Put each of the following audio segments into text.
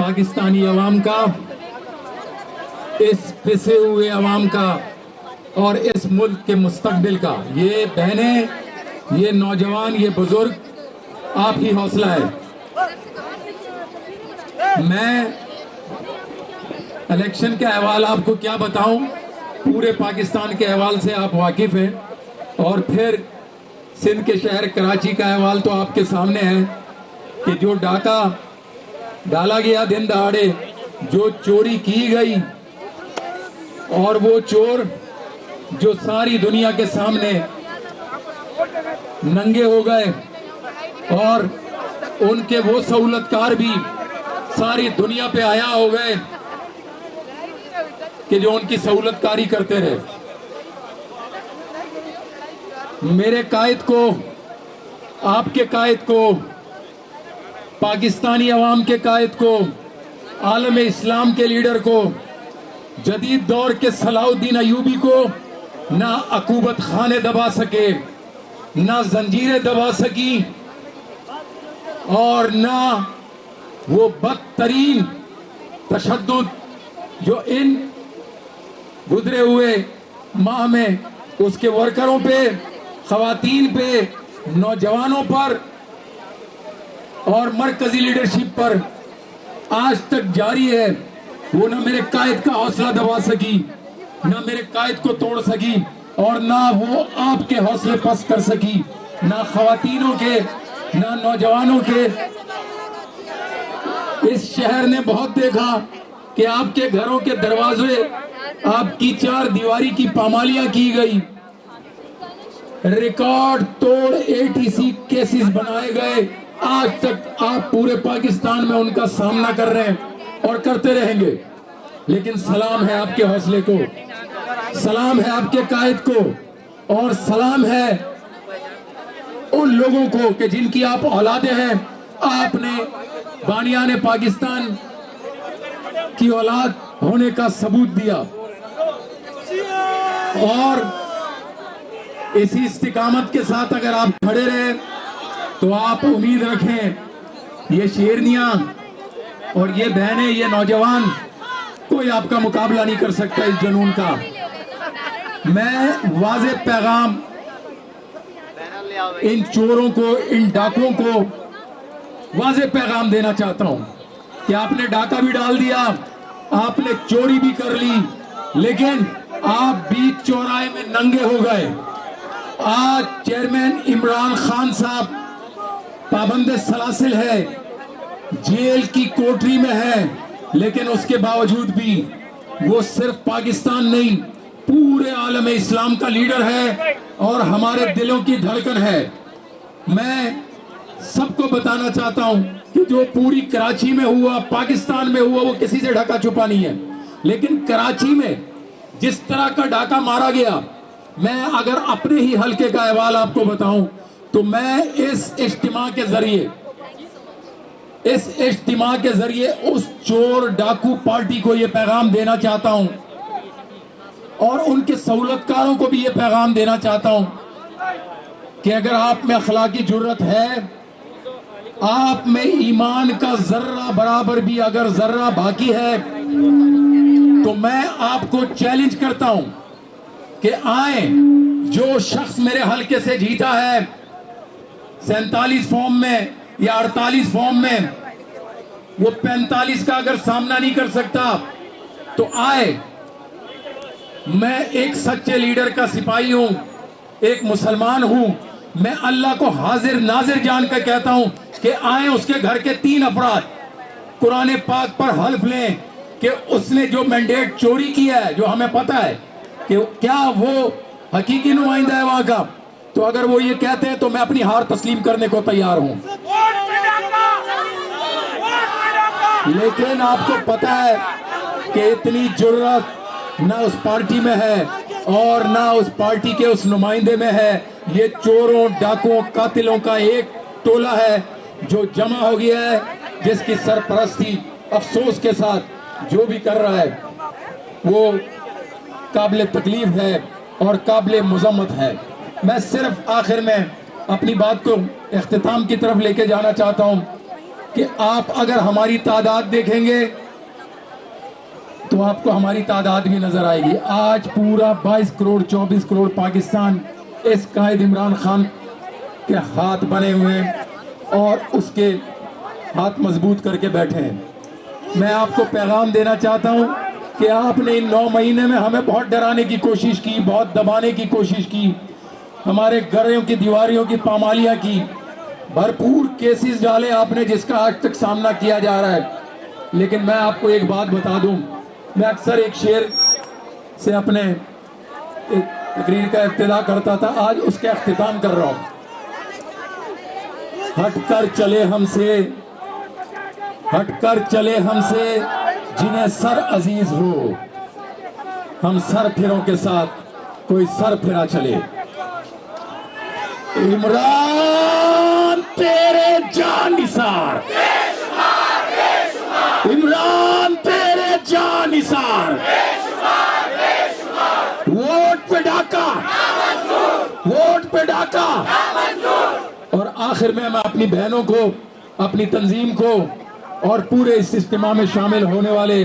पाकिस्तानी अवाम का, इस पिसे हुए अवाम का और इस मुल्क के मुस्तकबिल का, ये बहनें, ये नौजवान, ये बुजुर्ग, आप ही हौसला है। मैं इलेक्शन के अहवाल आपको क्या बताऊं, पूरे पाकिस्तान के अहवाल से आप वाकिफ हैं, और फिर सिंध के शहर कराची का अहवाल तो आपके सामने है कि जो डाका डाला गया दिन दहाड़े, जो चोरी की गई, और वो चोर जो सारी दुनिया के सामने नंगे हो गए, और उनके वो सहूलतकार भी सारी दुनिया पे आया हो गए कि जो उनकी सहूलतकारी करते रहे। मेरे कायद को, आपके कायद को, पाकिस्तानी अवाम के कायद को, आलम इस्लाम के लीडर को, जदीद दौर के सलाउद्दीन अयूबी को ना अकूबत खाने दबा सके, ना जंजीरें दबा सकी, और ना वो बदतरीन तशद्दुद जो इन गुजरे हुए माह में उसके वर्करों पे, खवातीन पे, नौजवानों पर और मरकजी लीडरशिप पर आज तक जारी है, वो ना मेरे कायद का हौसला दबा सकी, ना मेरे कायद को तोड़ सकी, और ना वो आपके हौसले पस्त कर सकी, ना खवातीनों के, ना नौजवानों के। इस शहर ने बहुत देखा कि आपके घरों के दरवाजे, आपकी चार दीवारी की पामालियां की गई, रिकॉर्ड तोड़ एटीसी केसेस बनाए गए। आज तक आप पूरे पाकिस्तान में उनका सामना कर रहे हैं और करते रहेंगे, लेकिन सलाम है आपके हौसले को, सलाम है आपके कायद को, और सलाम है उन लोगों को कि जिनकी आप औलादे हैं। आपने बानियाने पाकिस्तान की औलाद होने का सबूत दिया, और इसी इस्तिकामत के साथ अगर आप खड़े रहे तो आप उम्मीद रखें ये शेरनियां और ये बहनें, ये नौजवान, कोई आपका मुकाबला नहीं कर सकता इस जुनून का। मैं वाज़ेह पैगाम इन चोरों को, इन डाकुओं को वाज़ेह पैगाम देना चाहता हूं कि आपने डाका भी डाल दिया, आपने चोरी भी कर ली, लेकिन आप बीच चौराहे में नंगे हो गए। आज चेयरमैन इमरान खान साहब पाबंद सलासिल है, जेल की कोठरी में है, लेकिन उसके बावजूद भी वो सिर्फ पाकिस्तान नहीं, पूरे आलम इस्लाम का लीडर है और हमारे दिलों की धड़कन है। मैं सबको बताना चाहता हूं कि जो पूरी कराची में हुआ, पाकिस्तान में हुआ, वो किसी से ढका छुपा नहीं है, लेकिन कराची में जिस तरह का डाका मारा गया, मैं अगर अपने ही हलके का अहवाल आपको बताऊं तो मैं इस इज्तिमा के जरिए उस चोर डाकू पार्टी को ये पैगाम देना चाहता हूं, और उनके सहूलतकारों को भी ये पैगाम देना चाहता हूं कि अगर आप में अखलाकी जुर्रत है, आप में ईमान का जर्रा बराबर भी अगर जर्रा बाकी है, तो मैं आपको चैलेंज करता हूं कि आए, जो शख्स मेरे हलके से जीता है 47 फॉर्म में या 48 फॉर्म में, वो 45 का अगर सामना नहीं कर सकता तो आए। मैं एक सच्चे लीडर का सिपाही हूं, एक मुसलमान हूं, मैं अल्लाह को हाजिर नाजिर जान कर कहता हूं कि आए, उसके घर के 3 अफराद कुरान पाक पर हल्फ लें कि उसने जो मैंडेट चोरी किया है, जो हमें पता है कि क्या वो हकीकी नुमाइंदा है वहां का, तो अगर वो ये कहते हैं तो मैं अपनी हार तस्लीम करने को तैयार हूं। लेकिन आपको पता है कि इतनी जुर्रत ना उस पार्टी में है और ना उस पार्टी के उस नुमाइंदे में है। ये चोरों, डाकुओं, कातिलों का एक टोला है जो जमा हो गया है, जिसकी सरपरस्ती अफसोस के साथ जो भी कर रहा है वो काबिल तकलीफ है और काबिल मुज़म्मत है। मैं सिर्फ आखिर में अपनी बात को इख्तिताम की तरफ लेके जाना चाहता हूं کہ آپ اگر ہماری تعداد دیکھیں گے تو آپ کو ہماری تعداد بھی نظر آئے گی. آج پورا 22 کروڑ 24 کروڑ پاکستان اس قائد عمران خان کے ہاتھ بنے ہوئے ہیں اور اس کے ہاتھ مضبوط کر کے بیٹھے ہیں. میں آپ کو پیغام دینا چاہتا ہوں کہ آپ نے ان 9 مہینے میں ہمیں بہت ڈرانے کی کوشش کی, بہت دبانے کی کوشش کی, ہمارے گھروں کی دیواریوں کی پامالیاں کی, بھرپور کیسز ڈالے آپ نے جس کا آج تک سامنا کیا جا رہا ہے. لیکن میں آپ کو ایک بات بتا دوں, میں اکثر ایک شعر سے اپنے تقریر کا ابتدا کرتا تھا, آج اس کا اختتام کر رہا ہوں. ہٹ کر چلے ہم سے, ہٹ کر چلے ہم سے جنہیں سر عزیز ہو, ہم سر پھروں کے ساتھ کوئی سر پھرا چلے. عمران تیرے جان نثار, عمران تیرے جان نثار, ووٹ پہ ڈاکہ, ووٹ پہ ڈاکہ. اور آخر میں اپنی بہنوں کو, اپنی تنظیم کو اور پورے اس اجتماع میں شامل ہونے والے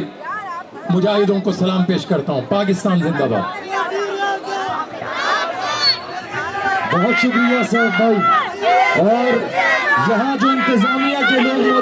مجاہدوں کو سلام پیش کرتا ہوں. پاکستان زندہ باد. بہت شکریہ صاحب بھائی. اور یہاں جو انتظامیہ کے لوگ